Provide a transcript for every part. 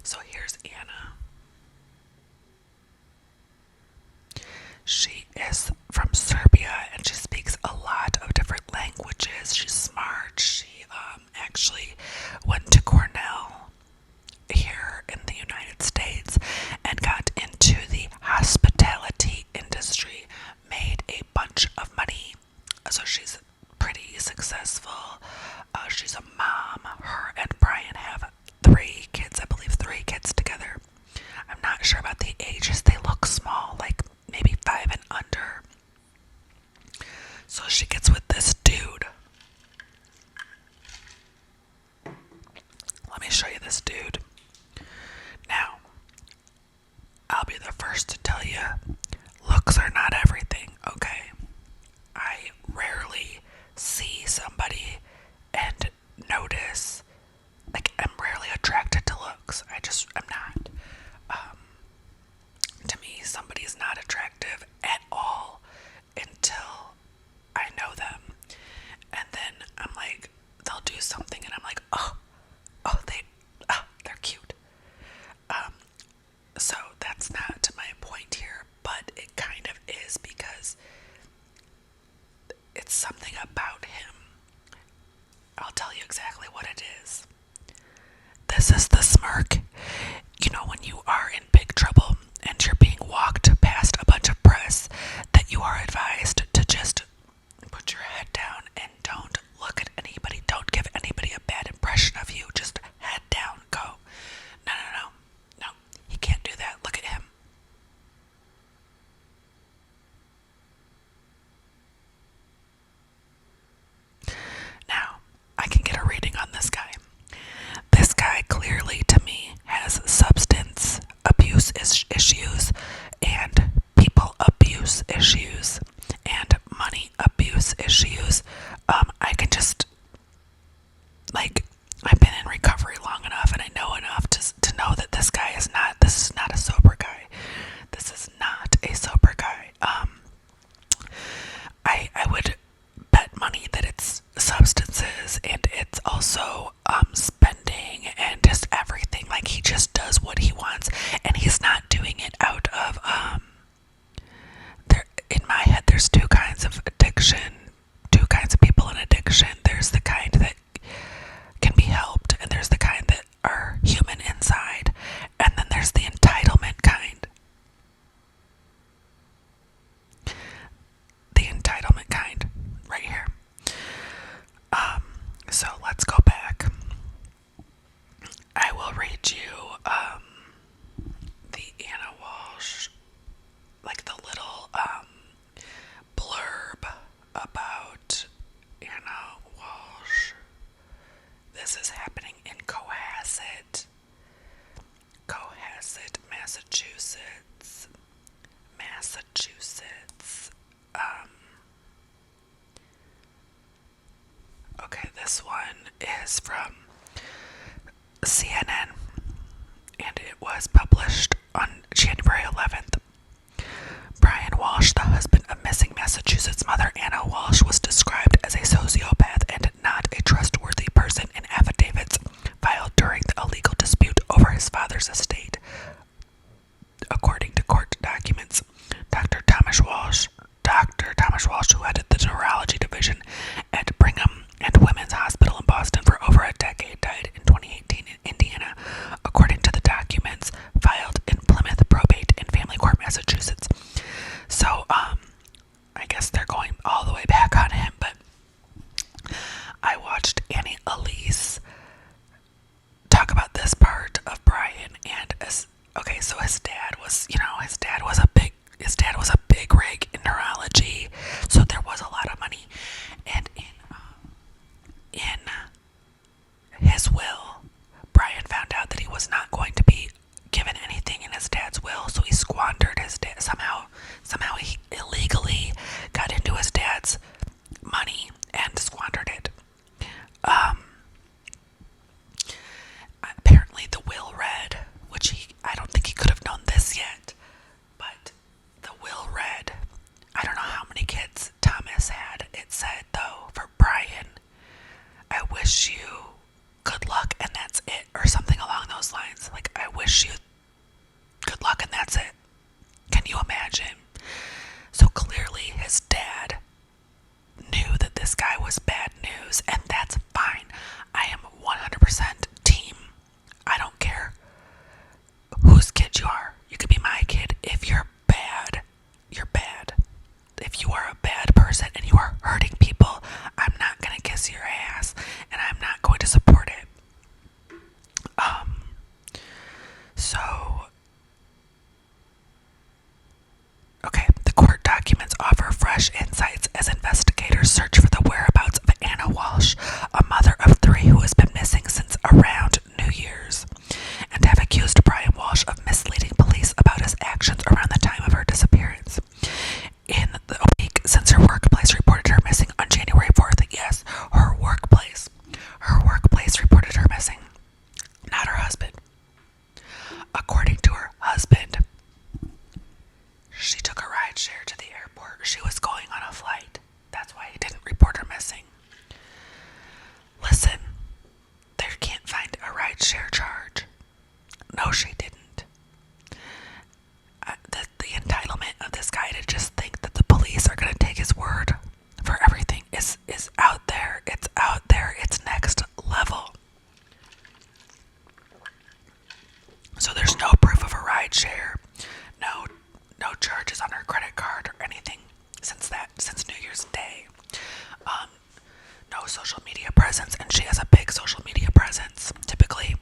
So here's Anna. She is from Serbia and she speaks a lot of different languages. She's smart. She actually went to Cornell here in the United States and got into the hospitality industry, made a bunch of money. So she's pretty successful. She's a mom. Her and Brian have 3 kids, I believe 3 kids together. I'm not sure about the ages. They look small, like maybe 5 and under. So she gets with this dude. Let me show you this dude. Now, I'll be the first to tell you, looks are not everything, okay? I rarely see somebody and notice, like, I'm rarely attracted to looks. I'm not. To me, somebody's not attractive at all until I know them. And then I'm like, they'll do something and I'm like, they're cute. So that's not my point here, but it kind of is because it's something about him. I'll tell you exactly what it is. This is the smirk. You know, when you are in big trouble and you're being walked past a bunch of press, that you are advised to just put your head down and don't look at anybody. Don't give anybody a bad impression of you. Just head down. Go. No. He can't do that. Look at him. Now, I can get a reading on this guy. This guy clearly, to me, has substance abuse issues and people abuse issues and money abuse issues. I can just, like, I've been in recovery long enough and I know enough to know that this is not a sober guy. This is not a sober guy. I would bet money that it's substances and it's also spending and just everything. Like, he just does what he wants and he's not doing it out of there. In my head, there's 2 kinds of addiction, 2 kinds of people in addiction. There's the kind that can be helped and there's the kind that are human inside, and then there's the entitlement kind. The entitlement kind, right here. So let's go back. I will read you the Anna Walsh, like the little blurb about Anna Walsh. This is happening in Cohasset, Massachusetts. Okay, this one is from CNN, and it was published on January 11th. Brian Walsh, the husband of missing Massachusetts mother Anna Walsh, was described as a sociopath and not a trustworthy person in affidavits filed during the illegal dispute over his father's estate. According to court documents, Dr. Thomas Walsh, who headed the neurology division at Brigham and Women's Hospital in Boston for over a decade, died in 2018 in Indiana, according to the documents filed in Plymouth Probate and Family Court, Massachusetts. So, I guess they're going all the way back on him, but I watched Annie Elise talk about this part of Brian, and okay, so his dad was a big rig in neurology, so there was a lot of money, and in his will, Brian found out that he was not going to be given anything in his dad's will, so he squandered his dad. Somehow he illegally got into his dad's money and squandered it. Apparently the will read, which I don't think he could have known this yet, Walsh of misleading police about his actions around the time of her disappearance. In the week since her workplace reported her missing on January 4th, yes, her workplace reported her missing, not her husband. According to her husband, she took a ride share to the airport. She was going on a flight. That's why he didn't report her missing. Listen, they can't find a ride share charge. No, she didn't. The entitlement of this guy to just think that the police are going to take his word for everything is out there. It's out there. It's next level. So there's no proof of a ride share, no charges on her credit card or anything since New Year's Day. No social media presence, and she has a big social media presence typically,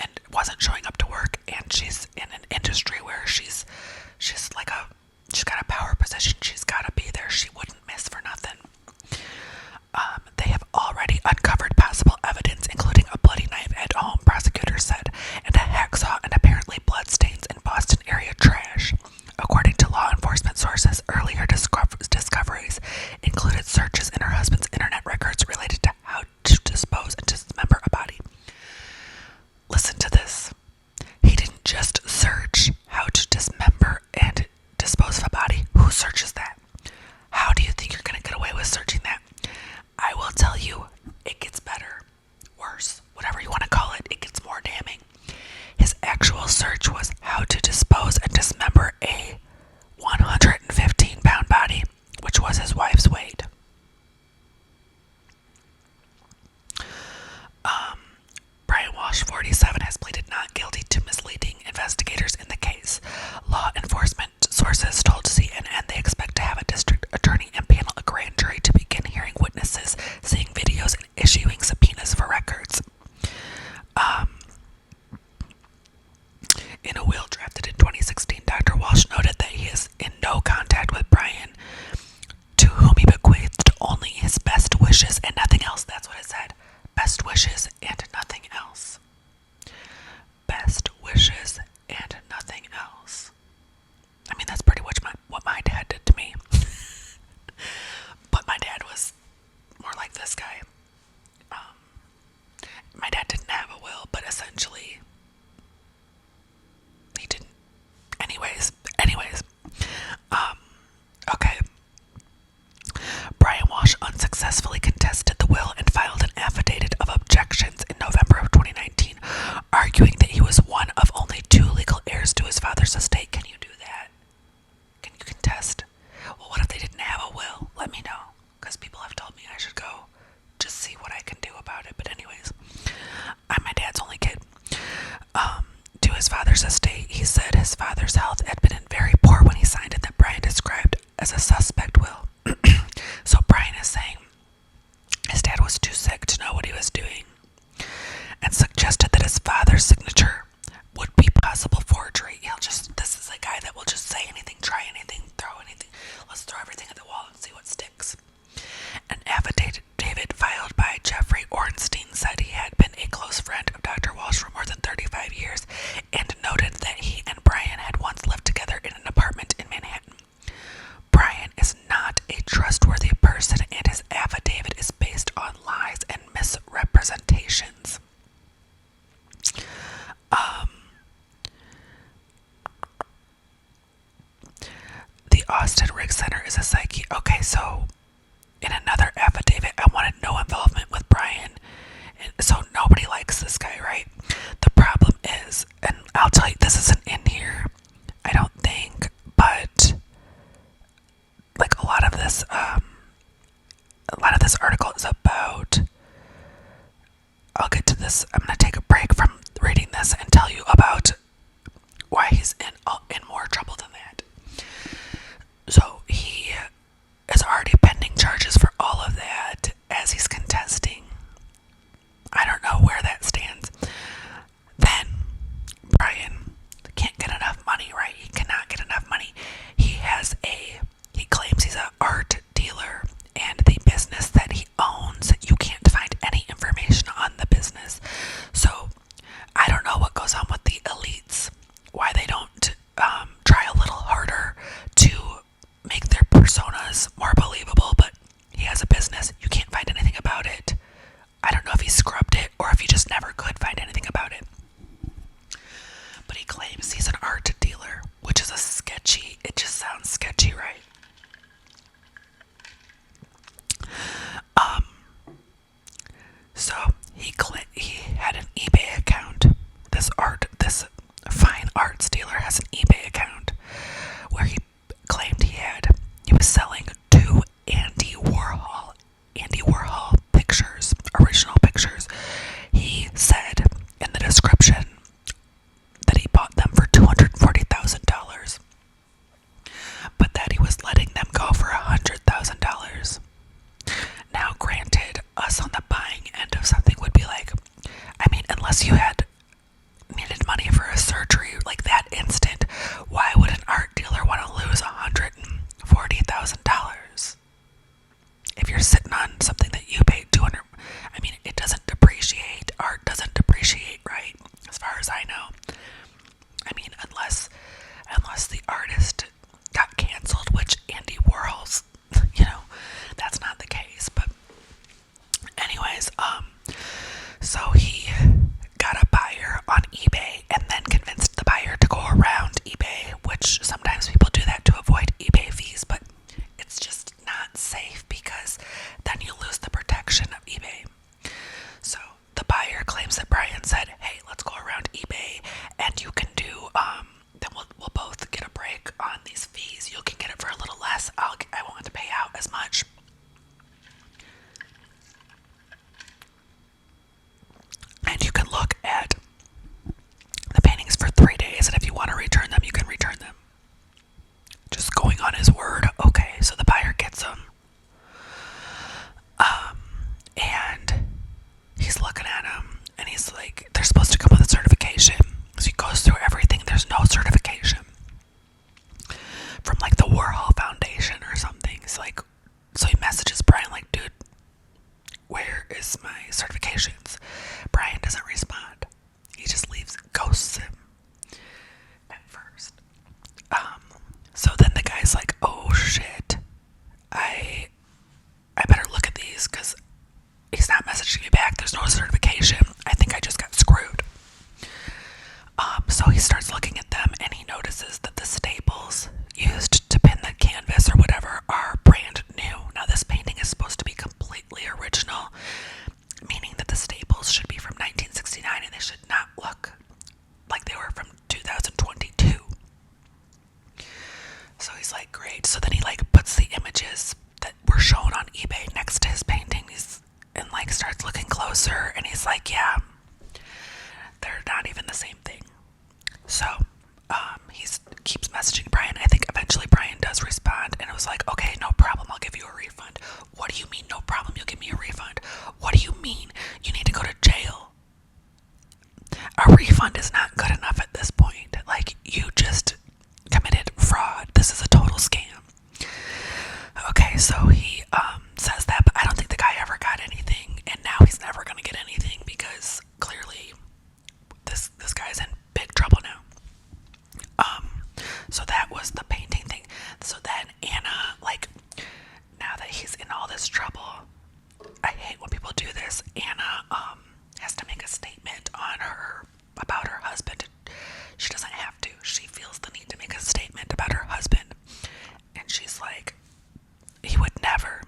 and wasn't showing up to work. And she's in an industry where she's got a power position. She's got to be there. She wouldn't miss for nothing. They have already uncovered possible evidence, including a bloody knife at home, prosecutors said, and a hacksaw and apparently bloodstains in Boston area trash. According to law enforcement sources, earlier discoveries included searches in her husband's internet records related to how to dispose and dismember a body. Listen to this. He didn't just search how to dismember and dispose of a body. Who searches that? How do you think you're going to get away with searching that? I will tell you, it gets better, worse, whatever you want to call it. It gets more damning. His actual search was how to dispose and dismember a 115-pound body, which was his wife's weight. Brian Walsh, 47, has pleaded not guilty to misleading investigators in the case. Law enforcement sources told CNN they expect to have a district attorney impanel a grand jury to begin hearing witnesses, seeing videos, and issuing subpoenas for records. In a will drafted in 2016, Dr. Walsh noted that he is in no contact with Brian, to whom he bequeathed only his best wishes and nothing else. That's what it said. Best wishes and nothing else. Best wishes and nothing else. I mean, that's pretty much what my dad did to me. But my dad was more like this guy. My dad didn't have a will, but essentially he didn't. Anyways. Okay. Brian Walsh unsuccessfully contested the will and filed an affidavit of objections in November of 2019, arguing that he was one of only 2 legal heirs to his father's estate. Can you do that? Can you contest? Well, what if they didn't have a will? Let me know, because people have told me I should go just see what I can do about it. But anyways, I'm my dad's only kid. To his father's estate, he said his father's health had been very poor when he signed it, that Brian described as a suspect will. So Brian is saying his dad was too sick to know what he was doing, and suggested that his father's signature would be possible forgery. This is a guy that will just say anything, try anything, throw anything. Let's throw everything at the wall and see what sticks. An affidavit filed by Jeffrey Ornstein said he had been a close friend of Dr. Walsh for more than 35 years, and noted that he and Brian had once lived together in an apartment in Manhattan. Brian is not a trustworthy person, and his affidavit is based on lies and misrepresentations. The Austin Riggs Center is a psyche. Okay, so in another affidavit, I wanted no involvement with Brian. So nobody likes this guy, right? The problem is, and I'll tell you, this isn't in here, I don't think, but like a lot of this article is about, I'll get to this, I'm going to take a break from reading this and tell you about why he's in more trouble than that. So he is already pending charges for all of that as he's contesting. I don't know where that stands. Then Brian can't get enough money, right? He cannot get enough money. He claims he's an art dealer, and the business that he owns, you can't find any information on the business. So he starts looking at them and he notices that the staples used to pin the canvas or whatever are brand new. Now this painting is supposed to be completely original, meaning that the staples should be from 1969 and they should not look like they were from 2022. So he's like, great. So then he like puts the images that were shown on eBay next to his paintings and like starts looking closer, and he's like, yeah, they're not even the same thing. So he keeps messaging Brian. I think eventually Brian does respond, and it was like, okay, no problem, I'll give you a refund. What do you mean no problem, you'll give me a refund? What do you mean you need to go to jail? A refund is not good enough at this point. Like, you just committed fraud. This is a total scam. Okay, so he says that, but I don't think the guy ever got anything, and now he's never going to get anything because clearly this guy's in big trouble now. So that was the painting thing. So then Anna, like, now that he's in all this trouble, I hate when people do this. Anna has to make a statement about her husband. She doesn't have to. She feels the need to make a statement about her husband. And she's like, he would never,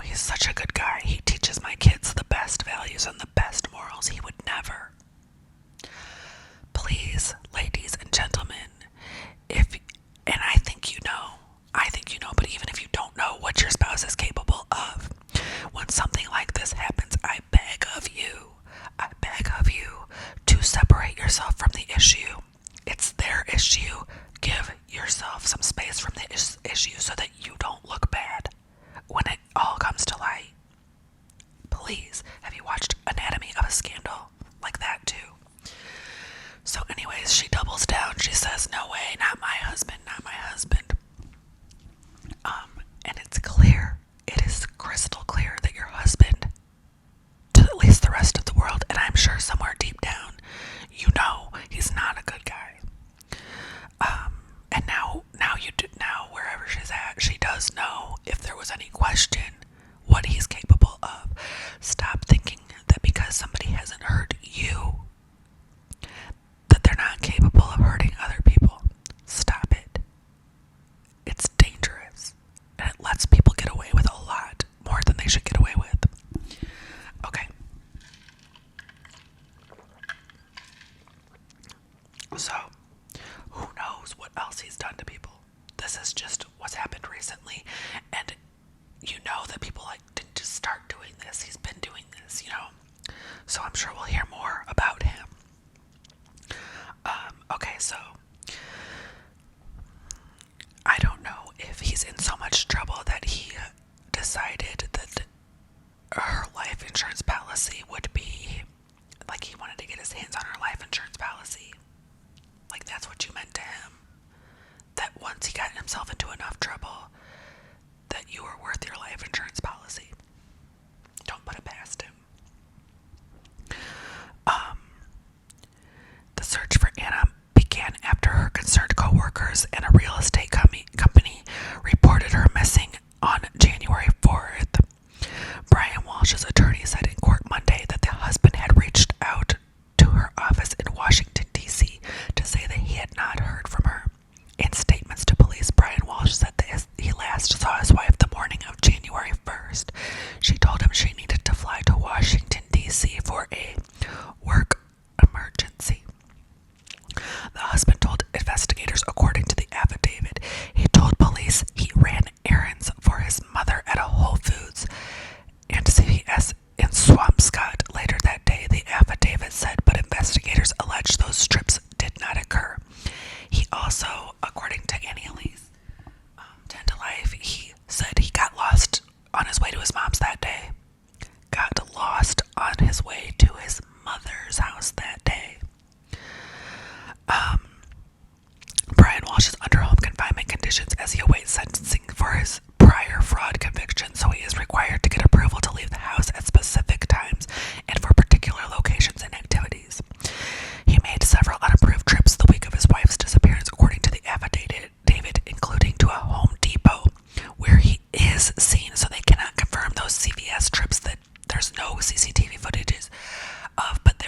he's such a good guy. He teaches my kids the best values and the best morals. He would never. Please, ladies and gentlemen, I think you know, but even if you don't know what your spouse is capable of, when something like this happens, I beg of you to separate yourself from the issue. It's their issue. Give yourself some space from the issue so that you don't look bad when it all comes to light. Please, have you watched Anatomy of a Scandal? Like that too. So anyways, she doubles down. She says, no way, not my husband. And it's clear, it is crystal clear that your husband, to at least the rest of the world, and I'm sure somewhere deep down, you know he's not a good guy. And now wherever she's at, she does know if there was any question what he's capable of. Stop thinking that because somebody hasn't hurt you, that they're not capable of hurting other people. Stop it. It's dangerous. And it lets people get away with a lot more than they should get away with. Okay. So, who knows what else he's done to people? This is just what's happened recently. And you know that people didn't just start doing this. He's been doing this, So I'm sure we'll hear more about him. Okay, so I don't know if he's in so much trouble that he decided that her life insurance policy would be, like, he wanted to get his hands on her life insurance policy. Like, that's what you meant to him. That once he got himself into enough trouble, that you were worth your life insurance policy. Don't put it past him. The search for Anna began after her concerned co-workers and a real estate company reported her missing on January 4th. Brian Walsh's attorney said in court Monday that the husband had reached out to her office in Washington, D.C. to say that he had not heard from her. In statements to police, Brian Walsh said that he last saw his wife the morning of January 1st. She told him she needed to fly to Washington, D.C. for a work emergency. The husband told investigators, according to the affidavit, he told police he ran errands for his mother at a Whole Foods and CVS in Swampscott later that day, the affidavit said, but investigators allege those trips did not occur. He also, according to Annie Elise, 10 to Life, he said he got lost on his way to his mom's that day. Got lost on his way to his mother's house that day. Brian Walsh is under home confinement conditions as he awaits sentencing for his prior fraud conviction, so he is required to get approval to leave the house at specific times and for particular locations and activities. He made several unapproved trips the week of his wife's disappearance, according to the affidavit, including to a Home Depot, where he is seen, so they cannot confirm those CVS trips that there's no CCTV footages of, but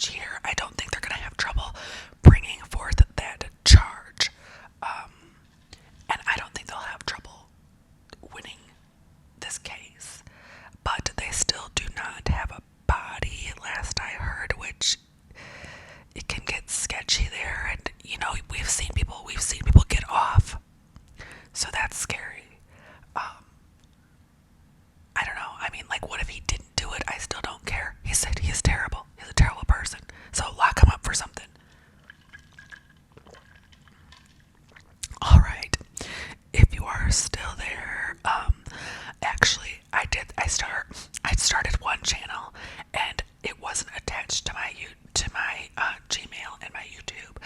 cheater. I don't think they're going to have trouble bringing forth that charge. And I don't think they'll have trouble winning this case. But they still do not have a body, last I heard, which it can get sketchy there. And, you know, we've seen people get off. So that's scary. I don't know. I mean, like, what if he didn't do it? I still don't care. He said he is terrible. He's a terrible person. So lock him up for something. Alright. If you are still there, actually, I started one channel, and it wasn't attached to my Gmail and my YouTube.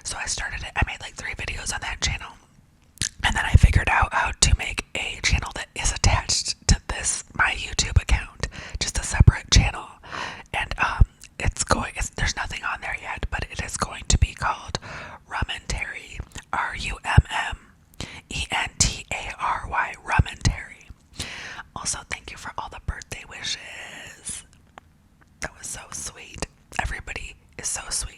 So I started it. I made like 3 videos on that channel. And then I figured out how to make a channel that is attached to my YouTube account, just a separate channel. And there's nothing on there yet, but it is going to be called Rummentary, Rumentary, Rummentary. Also, thank you for all the birthday wishes. That was so sweet. Everybody is so sweet.